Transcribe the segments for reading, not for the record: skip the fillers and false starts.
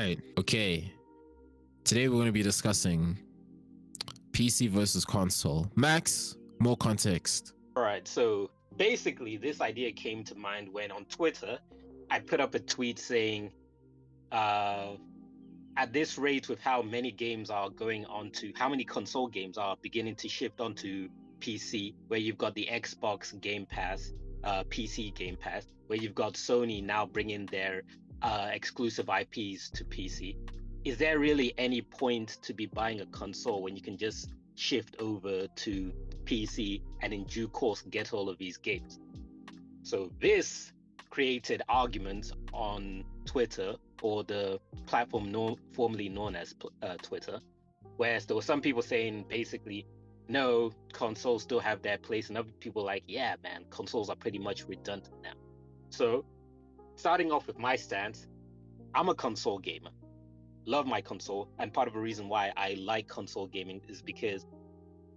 right. Okay. Today we're going to be discussing PC versus console. Max, more context. All right. So basically, this idea came to mind when on Twitter, I put up a tweet saying, at this rate, with how many games are going on to, how many console games are beginning to shift onto PC, where you've got the Xbox Game Pass, PC Game Pass, where you've got Sony now bringing their exclusive IPs to PC. Is there really any point to be buying a console when you can just shift over to PC and in due course get all of these games? So this created arguments on Twitter, or the platform formerly known as Twitter, where there were some people saying basically, no, consoles still have their place, and other people like, yeah, man, consoles are pretty much redundant now. So starting off with my stance, I'm a console gamer. Love my console, and part of the reason why I like console gaming is because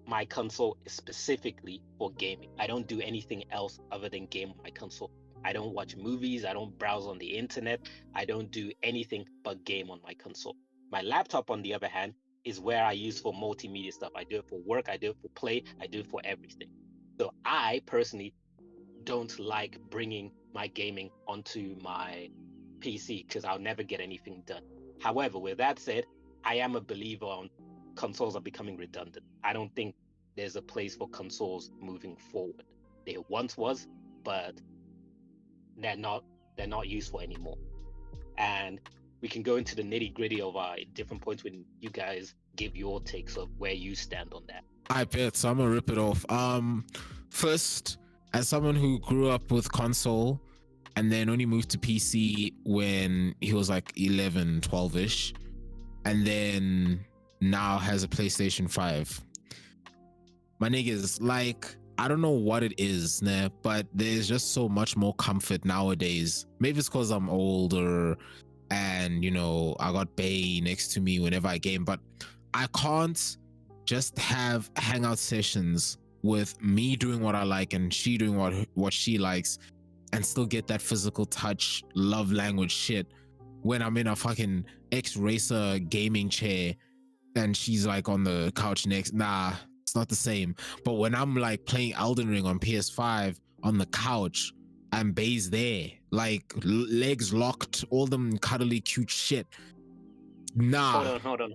my console is specifically for gaming. I don't do anything else other than game on my console. I don't watch movies, I don't browse on the internet, I don't do anything but game on my console. My laptop, on the other hand, is where I use for multimedia stuff. I do it for work, I do it for play, I do it for everything. So I personally don't like bringing my gaming onto my PC because I'll never get anything done. However, with that said, I am a believer on consoles are becoming redundant. I don't think there's a place for consoles moving forward. There once was, but they're not useful anymore. And we can go into the nitty-gritty of our different points when you guys give your takes of where you stand on that. I bet. So I'm gonna rip it off. First, as someone who grew up with console and then only moved to PC when he was like 11, 12-ish, and then now has a PlayStation 5. My niggas, like, I don't know what it is, nah, but there's just so much more comfort nowadays. Maybe it's because I'm older and, you know, I got Bay next to me whenever I game, but I can't just have hangout sessions with me doing what I like and she doing what she likes and still get that physical touch, love language shit when I'm in a fucking X-Racer gaming chair and she's like on the couch next. Nah, it's not the same. But when I'm like playing Elden Ring on PS5 on the couch and Bay's there, like legs locked, all them cuddly cute shit. Nah. Hold on.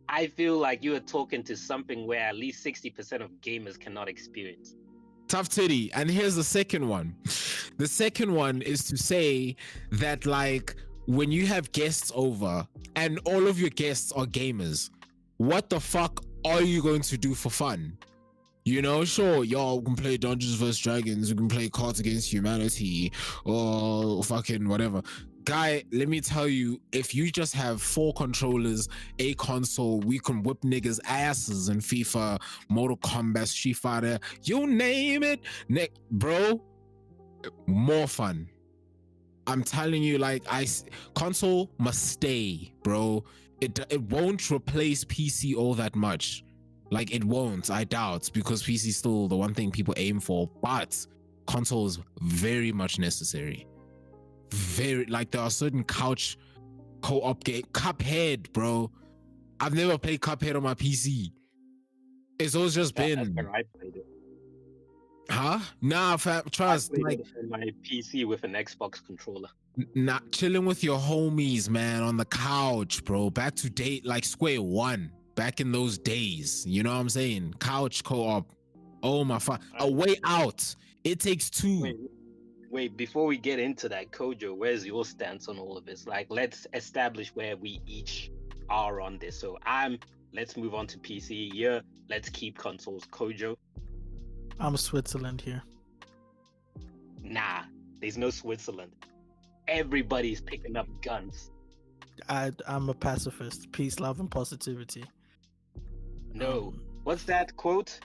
I feel like you are talking to something where at least 60% of gamers cannot experience. Thamziri. And here's the second one. The second one is to say that, like, when you have guests over and all of your guests are gamers, what the fuck are you going to do for fun? You know, sure, y'all can play Dungeons vs. Dragons, we can play Cards Against Humanity, or fucking whatever. Guy, let me tell you, if you just have 4 controllers, a console, we can whip niggas' asses in FIFA, Mortal Kombat, Street Fighter, you name it, bro, more fun. I'm telling you, like, console must stay, bro. It won't replace PC all that much. Like, it won't, I doubt, because PC is still the one thing people aim for, but console is very much necessary. Very, like, there are certain couch co-op game, Cuphead, bro. I've never played Cuphead on my PC. It's always just been. That's where I played it. Huh? Nah, trust. I played it on my PC with an Xbox controller. Not chilling with your homies, man, on the couch, bro. Back to date, like square one. Back in those days, you know what I'm saying? Couch co-op. Oh my fuck! A Way Out. It Takes Two. Wait, before we get into that, Kojo, where's your stance on all of this? Like, let's establish where we each are on this. So let's move on to PC. Yeah, let's keep consoles. Kojo? I'm Switzerland here. Nah, there's no Switzerland. Everybody's picking up guns. I'm a pacifist. Peace, love, and positivity. No. What's that quote?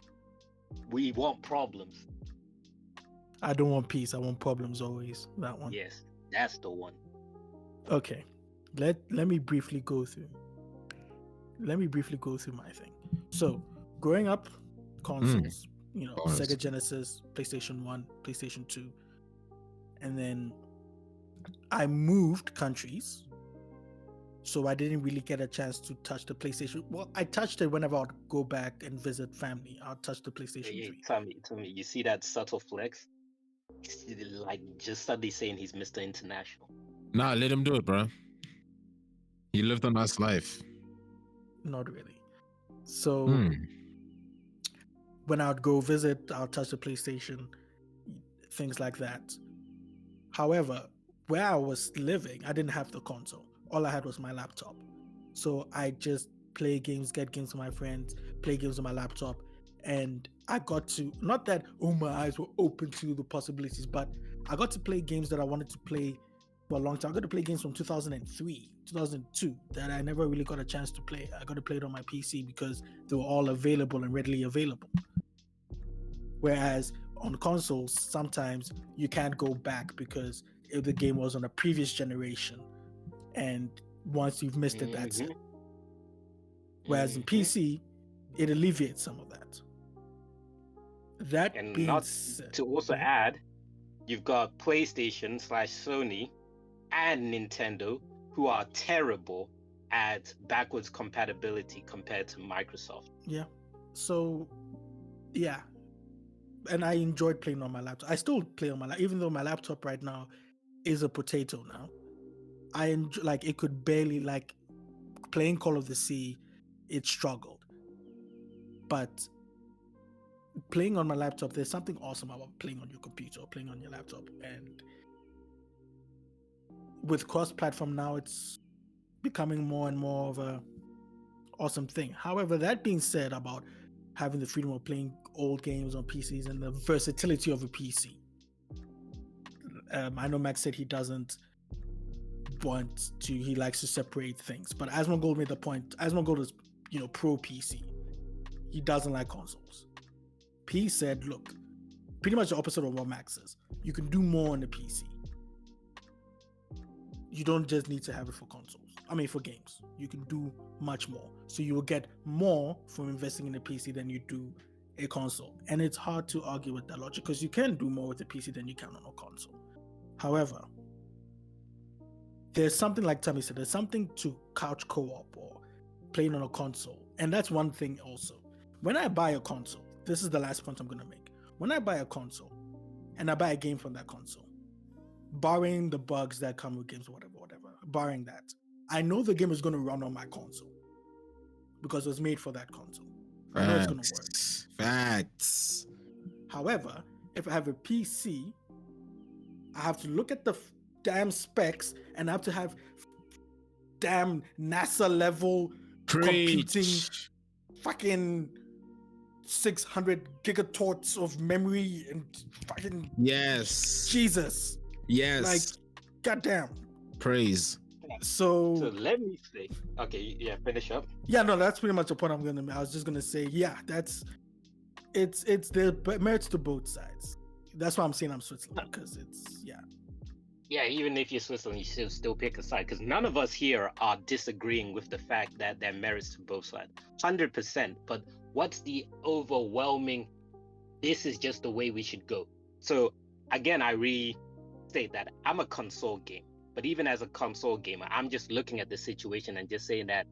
We want problems. I don't want peace. I want problems always. That one. Yes, that's the one. Okay. Let me briefly go through. my thing. So, growing up, consoles, you know, Sega Genesis, PlayStation 1, PlayStation 2, and then I moved countries, so I didn't really get a chance to touch the PlayStation. Well, I touched it whenever I'd go back and visit family. I'll touch the PlayStation Hey, 3. tell me, you see that subtle flex? He's like just suddenly saying he's Mr. International. Nah, let him do it, bro. He lived a nice life. Not really. So Hmm. when I would go visit, I'll touch the PlayStation, things like that. However, where I was living, I didn't have the console. All I had was my laptop. So I just play games, get games with my friends, play games on my laptop. And I got to, not that, oh, my eyes were open to the possibilities, but I got to play games that I wanted to play for a long time. I got to play games from 2003, 2002 that I never really got a chance to play. I got to play it on my PC because they were all available and readily available. Whereas on consoles, sometimes you can't go back because if the game was on a previous generation, and once you've missed it, that's it. Whereas in PC, it alleviates some of that. That And being not said, to also add, you've got PlayStation / Sony and Nintendo who are terrible at backwards compatibility compared to Microsoft. Yeah. So, yeah. And I enjoyed playing on my laptop. I still play on my laptop, even though my laptop right now is a potato now. I enjoy, like, it could barely, like, playing Call of the Sea, it struggled. But playing on my laptop, there's something awesome about playing on your computer or playing on your laptop. And with cross-platform now, it's becoming more and more of a awesome thing. However, that being said about having the freedom of playing old games on PCs and the versatility of a PC, I know Max said he doesn't want to, he likes to separate things, but Asmongold made the point. Asmongold is, pro PC. He doesn't like consoles. P said, look, pretty much the opposite of what Max says. You can do more on the PC. You don't just need to have it for consoles. I mean, for games. You can do much more. So you will get more from investing in a PC than you do a console. And it's hard to argue with that logic because you can do more with a PC than you can on a console. However, there's something like Tommy said, there's something to couch co-op or playing on a console. And that's one thing also. When I buy a console, this is the last point I'm going to make. When I buy a console and I buy a game from that console, barring the bugs that come with games, whatever, barring that, I know the game is going to run on my console because it was made for that console. I know it's going to work. Facts. However, if I have a PC, I have to look at the damn specs and I have to have damn NASA level computing, fucking 600 gigatorts of memory and fucking yes, Jesus, yes, like goddamn. Praise. So let me say, okay, yeah, finish up. Yeah, no, that's pretty much the point I'm gonna make. I was just gonna say, yeah, it's the merits to both sides. That's why I'm saying I'm Switzerland, because it's Yeah, even if you're Switzerland, you should still pick a side, because none of us here are disagreeing with the fact that there are merits to both sides, 100%. But what's the overwhelming? This is just the way we should go. So again, I restate that I'm a console gamer. But even as a console gamer, I'm just looking at the situation and just saying that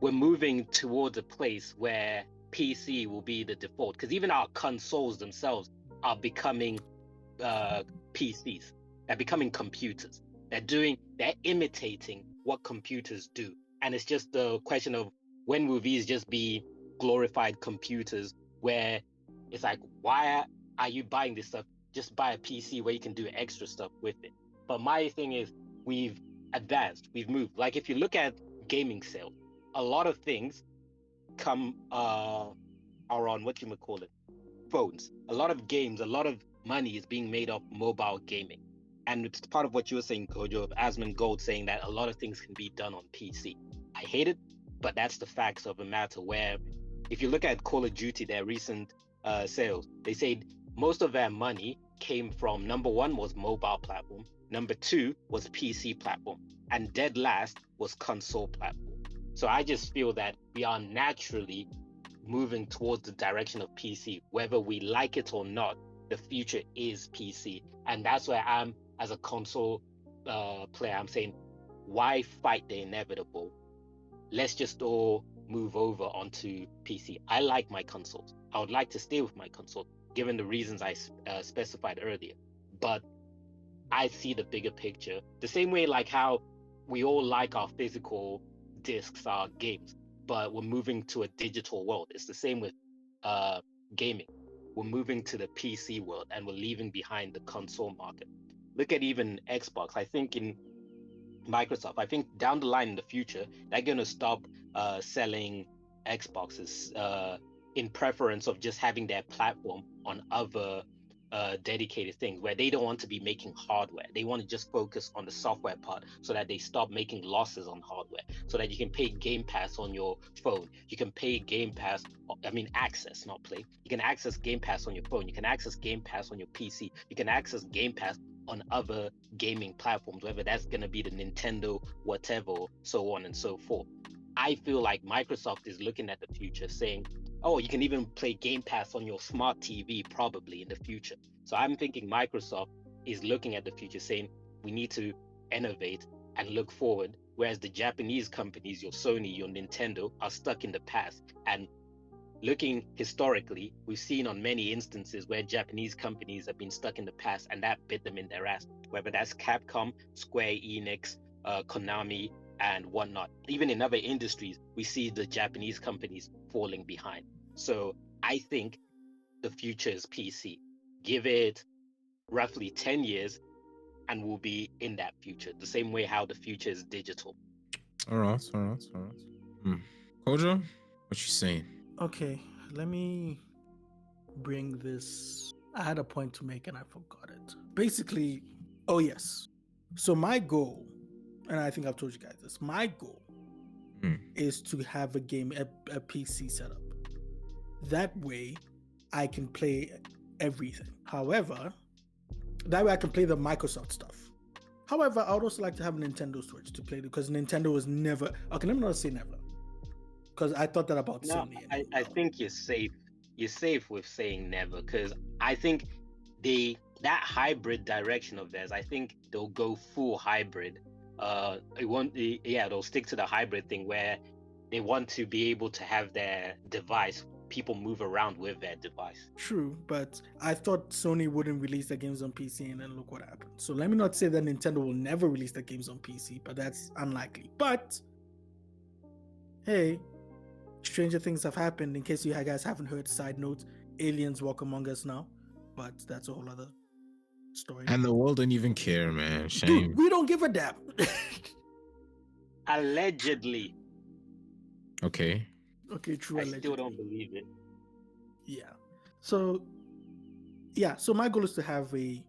we're moving towards a place where PC will be the default. Because even our consoles themselves are becoming PCs. They're becoming computers. They're imitating what computers do. And it's just the question of when will these just be glorified computers where it's like, why are you buying this stuff? Just buy a PC where you can do extra stuff with it. But my thing is, we've advanced, we've moved. Like if you look at gaming sales, a lot of things are on phones. A lot of games, a lot of money is being made off mobile gaming. And it's part of what you were saying, Kojo, of Asmongold saying that a lot of things can be done on PC. I hate it, but that's the facts of the matter, where if you look at Call of Duty, their recent sales, they said most of their money came from, number one was mobile platform, number two was PC platform, and dead last was console platform. So I just feel that we are naturally moving towards the direction of PC, whether we like it or not. The future is PC, and that's where I'm, as a console player, I'm saying, why fight the inevitable? Let's just all move over onto PC. I like my consoles. I would like to stay with my console, given the reasons I specified earlier. But I see the bigger picture. The same way, like how we all like our physical discs, our games, but we're moving to a digital world. It's the same with gaming. We're moving to the PC world, and we're leaving behind the console market. Look at even Xbox. I think in Microsoft, I think down the line in the future, they're going to stop selling Xboxes in preference of just having their platform on other dedicated things, where they don't want to be making hardware. They want to just focus on the software part, so that they stop making losses on hardware, so that you can pay Game Pass on your phone. You can pay Game Pass, access, not play. You can access Game Pass on your phone. You can access Game Pass on your PC. You can access Game Pass on other gaming platforms, whether that's going to be the Nintendo, whatever, so on and so forth. I feel like Microsoft is looking at the future, saying, oh, you can even play Game Pass on your smart TV probably in the future. So I'm thinking Microsoft is looking at the future, saying we need to innovate and look forward, whereas the Japanese companies, your Sony, your Nintendo, are stuck in the past. And looking historically, we've seen on many instances where Japanese companies have been stuck in the past, and that bit them in their ass, whether that's Capcom, Square Enix, Konami, and whatnot. Even in other industries, we see the Japanese companies falling behind. So I think the future is PC. Give it roughly 10 years and we'll be in that future, the same way how the future is digital. All right. Kojo, what you saying? Okay, let me bring this. I had a point to make and I forgot it. Basically, oh yes. So my goal, and I think I've told you guys this, my goal is to have a PC setup. That way I can play everything. However, that way I can play the Microsoft stuff. However, I would also like to have a Nintendo Switch to play, because Nintendo was never, okay, let me not say never, because I thought that about Sony. I think you're safe. You're safe with saying never, because I think that hybrid direction of theirs, I think they'll go full hybrid. They'll stick to the hybrid thing, where they want to be able to have their device, people move around with their device. True, but I thought Sony wouldn't release their games on PC, and then look what happened. So let me not say that Nintendo will never release their games on PC, but that's unlikely. But hey, stranger things have happened. In case you guys haven't heard, side note, aliens walk among us now, but that's a whole other story. And the world don't even care, man. Shame. Dude, we don't give a damn. Allegedly. Okay, true. I Allegedly. still don't believe it. Yeah. So my goal is to have a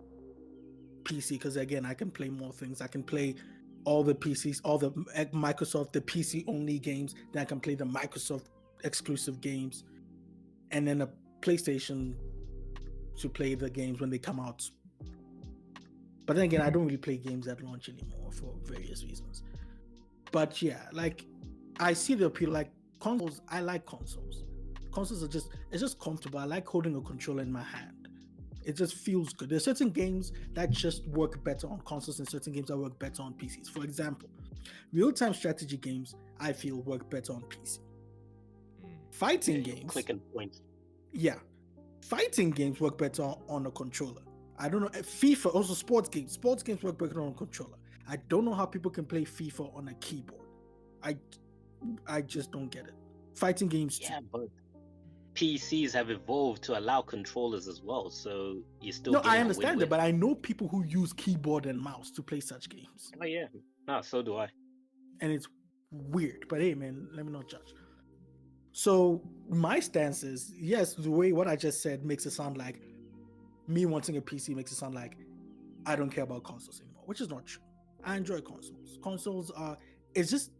PC, because again, I can play more things. I can play all the PCs, all the Microsoft, the PC only games. Then I can play the Microsoft exclusive games, and then a PlayStation to play the games when they come out. But then again, I don't really play games at launch anymore for various reasons. But yeah, like, I see the appeal. Like consoles, I like consoles. Consoles are it's just comfortable. I like holding a controller in my hand. It just feels good. There's certain games that just work better on consoles, and certain games that work better on PCs. For example, real-time strategy games, I feel, work better on PC. Fighting games, Click and point. Yeah, fighting games work better on a controller. I don't know. FIFA, also sports games. Sports games work better on a controller. I don't know how people can play FIFA on a keyboard. I just don't get it. Fighting games too. Yeah, but PCs have evolved to allow controllers as well, so you still. No, I understand that, but I know people who use keyboard and mouse to play such games. Oh yeah, so do I. And it's weird, but hey, man, let me not judge. So my stance is, yes, the way what I just said makes it sound like me wanting a PC makes it sound like I don't care about consoles anymore, which is not true. I enjoy consoles. Consoles are, it's just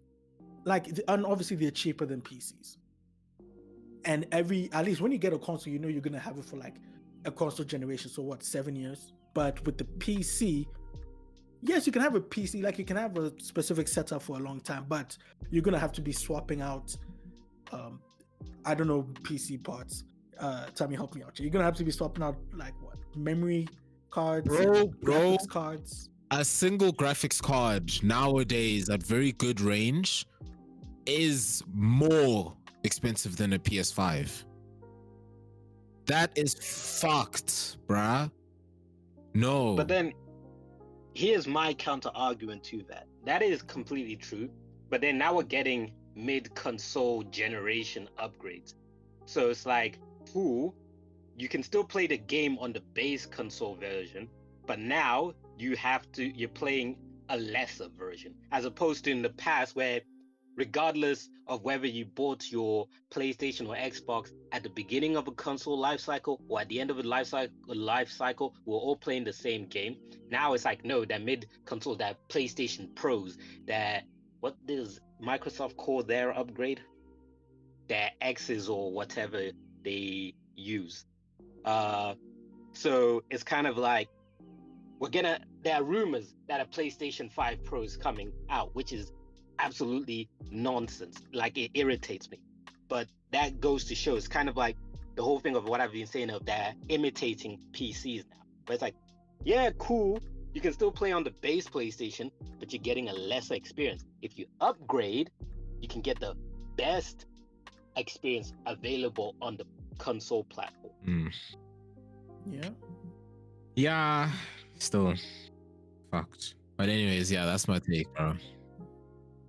like, and obviously they're cheaper than PCs. And at least when you get a console, you know you're going to have it for like a console generation. So what, 7 years? But with the PC, yes, you can have a PC, like you can have a specific setup for a long time, but you're going to have to be swapping out, I don't know, PC parts. Tommy, help me out. You're going to have to be swapping out like what? Memory cards, graphics cards. a single graphics card nowadays at very good range is more expensive than a PS5. That is fucked, bruh. No. But then, here's my counter argument to that. That is completely true. But then now we're getting mid-console generation upgrades. So it's like, cool, you can still play the game on the base console version, but now you're playing a lesser version, as opposed to in the past where regardless of whether you bought your PlayStation or Xbox at the beginning of a console life cycle or at the end of a life cycle, we're all playing the same game. Now it's like, no, that mid-console, that PlayStation Pros, that, what does Microsoft call their upgrade? Their X's or whatever they use. So it's kind of like, there are rumors that a PlayStation 5 Pro is coming out, which is absolutely nonsense. Like, it irritates me. But that goes to show, it's kind of like the whole thing of what I've been saying of they're imitating PCs now. But it's like, yeah, cool. You can still play on the base PlayStation, but you're getting a lesser experience. If you upgrade, you can get the best experience available on the console platform. Yeah, still fucked. But anyways, yeah, that's my take, bro.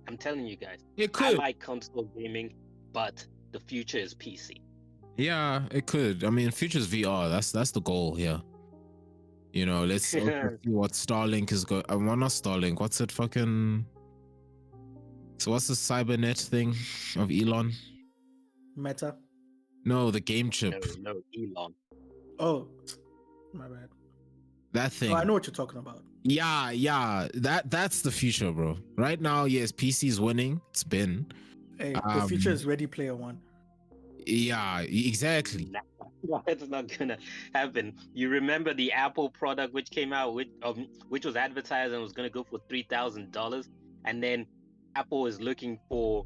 I'm telling you guys, It I could. like console gaming, but the future is PC. Yeah, it could. I mean, future's VR. That's the goal here. You know, let's see what Starlink is going. Well, not Starlink. What's it fucking? So what's the cybernet thing of Elon? Meta. No, the game chip. No, Elon. Oh, my bad. That thing. Oh, I know what you're talking about. Yeah. That's the future, bro. Right now, yes, PC's winning. It's been. Hey, the future is Ready Player One. Yeah, exactly. That's not gonna happen. You remember the Apple product which came out, which was advertised and was gonna go for $3,000, and then Apple is looking for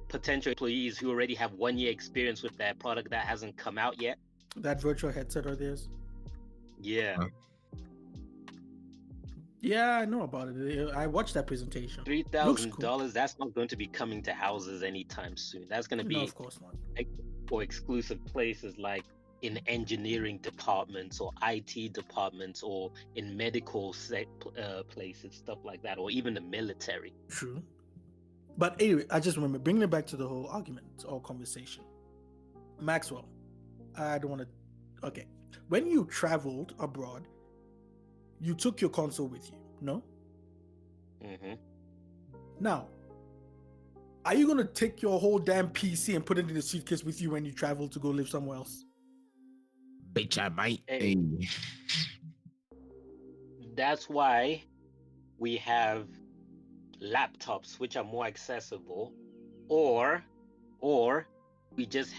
potential employees who already have 1 year experience with their product that hasn't come out yet. That virtual headset of theirs. Yeah. Yeah, I know about it. I watched that presentation. $3,000. Cool. That's not going to be coming to houses anytime soon. That's going to be, no, of course not. For exclusive places like in engineering departments or IT departments or in medical places, stuff like that, or even the military. True. But anyway, I just remember bringing it back to the whole argument or conversation. Maxwell, I don't want to. Okay, when you traveled abroad, you took your console with you, no? Mm-hmm. Now, are you gonna take your whole damn PC and put it in a suitcase with you when you travel to go live somewhere else? Bitch, I might. Hey. That's why we have laptops which are more accessible, or we just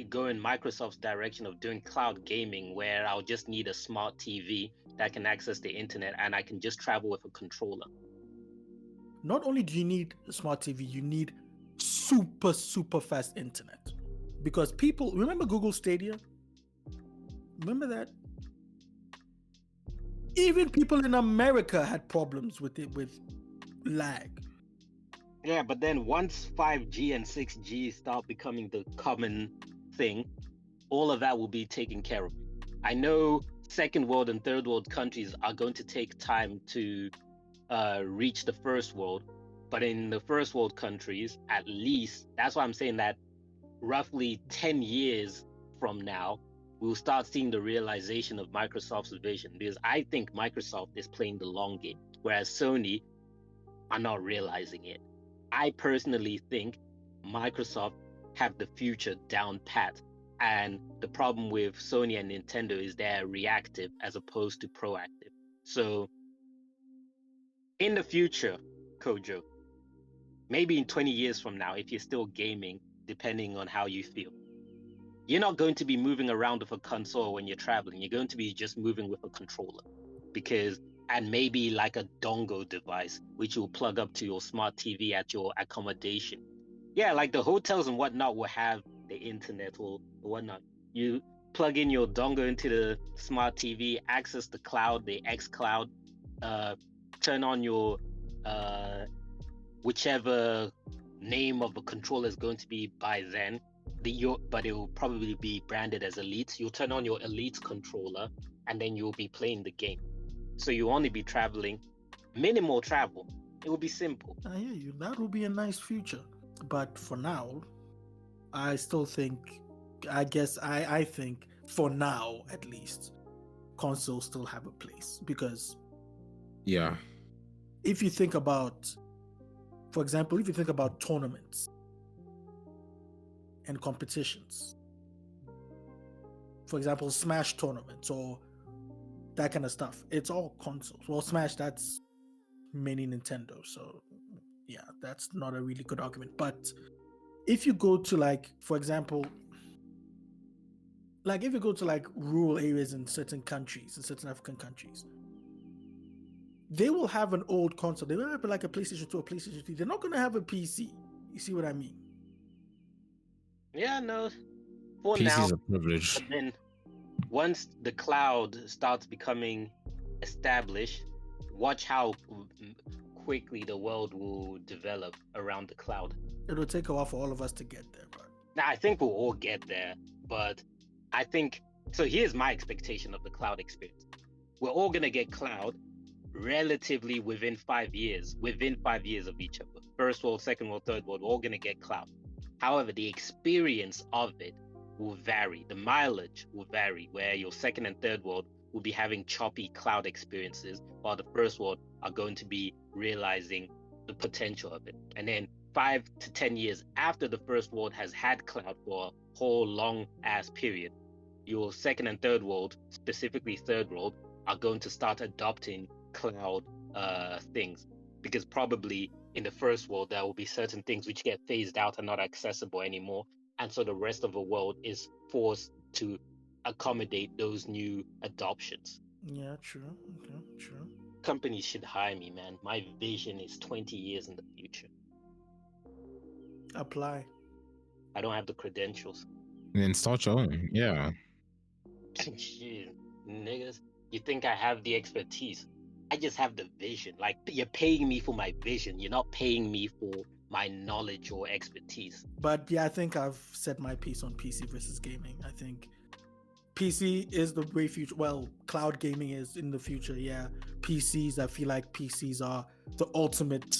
go in Microsoft's direction of doing cloud gaming, where I'll just need a smart TV that can access the internet and I can just travel with a controller. Not only do you need a smart TV, you need super fast internet. Because people, remember Google Stadia? Remember that? Even people in America had problems with it, with lag. Yeah, but then once 5G and 6G start becoming the common thing, all of that will be taken care of. I know second world and third world countries are going to take time to reach the first world, but in the first world countries, at least, that's why I'm saying that roughly 10 years from now, we'll start seeing the realization of Microsoft's vision, because I think Microsoft is playing the long game, whereas Sony are not realizing it. I personally think Microsoft have the future down pat, and the problem with Sony and Nintendo is they're reactive as opposed to proactive. So in the future, Kojo, maybe in 20 years from now, if you're still gaming, depending on how you feel, you're not going to be moving around with a console when you're traveling. You're going to be just moving with a controller, and maybe like a dongle device, which you'll plug up to your smart TV at your accommodation. Yeah, like the hotels and whatnot will have the internet or whatnot. You plug in your dongle into the smart TV, access the cloud, the X cloud, turn on your whichever name of a controller is going to be by then. But it will probably be branded as Elite. You'll turn on your Elite controller, and then you'll be playing the game. So you'll only be traveling, minimal travel. It will be simple. I hear you. That will be a nice future. But for now, I still think, I think for now at least, consoles still have a place. Because Yeah. if you think about, for example, if you think about tournaments and competitions, for example, Smash tournaments or that kind of stuff, it's all consoles. Well, Smash, that's mini Nintendo, so yeah, that's not a really good argument. But if you go to, like, for example, like if you go to like rural areas in certain countries, in certain African countries, they will have an old console. They will have like a PlayStation 2 or PlayStation 3. They're not going to have a PC. You see what I mean? Yeah, no. For PC now, is a privilege. but then once the cloud starts becoming established, watch how quickly the world will develop around the cloud. It'll take a while for all of us to get there, but Now, I think we'll all get there, but I think so. Here's my expectation of the cloud experience. We're all gonna get cloud relatively within 5 years. Within 5 years of each other, first world, second world, third world, we're all gonna get cloud. However, the experience of it will vary. The mileage will vary, where your second and third world will be having choppy cloud experiences, while the first world are going to be realizing the potential of it. And then 5 to 10 years after the first world has had cloud for a whole long ass period, your second and third world, specifically third world, are going to start adopting cloud things, because probably in the first world there will be certain things which get phased out and not accessible anymore, and so the rest of the world is forced to accommodate those new adoptions. yeah, true. Okay, true. Companies should hire me, man. My vision is 20 years in the future. Apply. I don't have the credentials. And then start your own. Yeah. Shit, niggas, you think I have the expertise? I just have the vision. Like, you're paying me for my vision. You're not paying me for my knowledge or expertise. But yeah, I think I've said my piece on PC versus gaming. I think PC is the way future. Well, cloud gaming is in the future. Yeah, PCs. I feel like PCs are the ultimate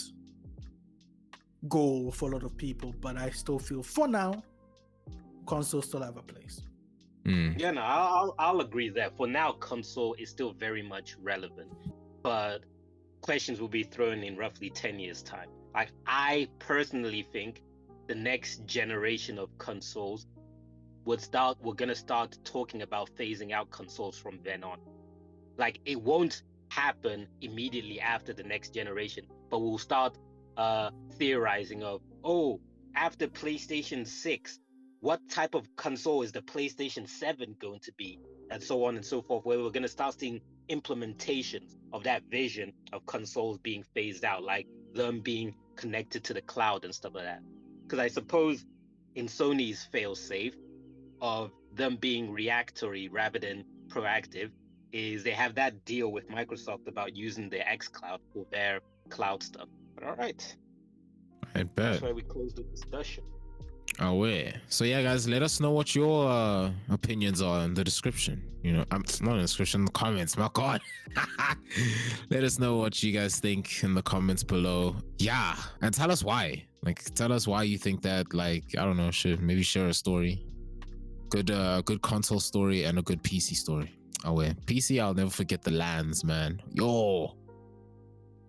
goal for a lot of people. But I still feel, for now, consoles still have a place. Yeah, no, I'll agree there. For now, console is still very much relevant, but questions will be thrown in roughly 10 years' time. Like, I personally think the next generation of consoles we're gonna start talking about phasing out consoles from then on. Like, it won't happen immediately after the next generation, but we'll start theorizing of, oh, after PlayStation 6, what type of console is the PlayStation 7 going to be, and so on and so forth, where we're going to start seeing implementations of that vision of consoles being phased out, like them being connected to the cloud and stuff like that. Because I suppose in Sony's fail-safe of them being reactory rather than proactive is they have that deal with Microsoft about using their xCloud for their cloud stuff. But all right, I bet. that's why we closed the discussion. Oh, wait. So yeah, guys, let us know what your opinions are in the description. You know, I'm not in the description, in the comments. My God, let us know what you guys think in the comments below. Yeah, and tell us why. Like, tell us why you think that. Like, I don't know. Maybe share a story. Good console story and a good PC story. Oh wait, PC. I'll never forget the LANs, man. Yo.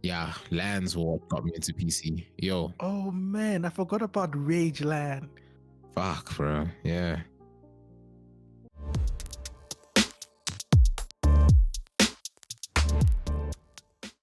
Yeah, LANs were what got me into PC. Yo. Oh man, I forgot about Rage Land. Fuck, bro. Yeah.